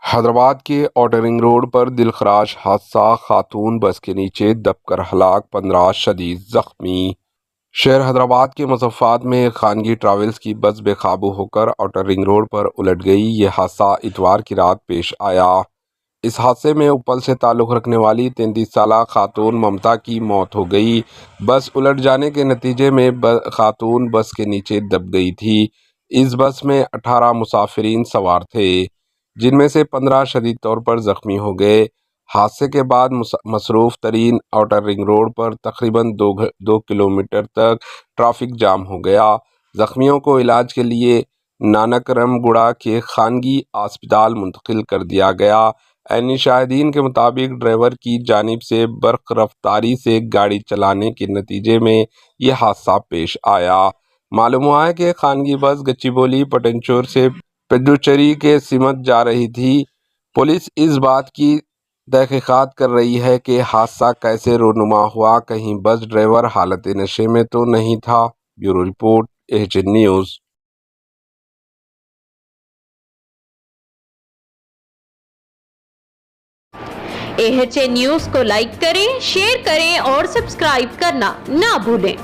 حیدرآباد کے اوٹر ring road پر دلخراش حادثہ، خاتون بس کے نیچے دب کر ہلاک، 15 شدید زخمی۔ شہر حیدرآباد کے مضافات میں ایک خانگی ٹریولز کی بس بے قابو ہو کر اوٹر رنگ روڈ پر الٹ گئی۔ یہ حادثہ اتوار کی رات پیش آیا۔ اس حادثے میں اپل سے تعلق رکھنے والی 33 سالہ خاتون ممتا کی موت ہو گئی۔ بس الٹ جانے کے نتیجے میں خاتون بس کے نیچے دب گئی تھی۔ اس بس میں 18 مسافرین سوار تھے، جن میں سے 15 شدید طور پر زخمی ہو گئے۔ حادثے کے بعد مصروف ترین اوٹر رنگ روڈ پر تقریباً 2 کلومیٹر تک ٹریفک جام ہو گیا۔ زخمیوں کو علاج کے لیے نانکرم گوڑہ کے خانگی اسپتال منتقل کر دیا گیا۔ عینی شاہدین کے مطابق ڈرائیور کی جانب سے برق رفتاری سے گاڑی چلانے کے نتیجے میں یہ حادثہ پیش آیا۔ معلوم ہوا ہے کہ خانگی بس گچی بولی پٹنچور سے پڈوچیری کے سمت جا رہی تھی۔ پولیس اس بات کی تحقیقات کر رہی ہے کہ حادثہ کیسے رونما ہوا، کہیں بس ڈرائیور حالت نشے میں تو نہیں تھا۔ Bureau report, AHN news. AHN news کو لائک کریں، شیئر کریں اور سبسکرائب کرنا نہ بھولیں۔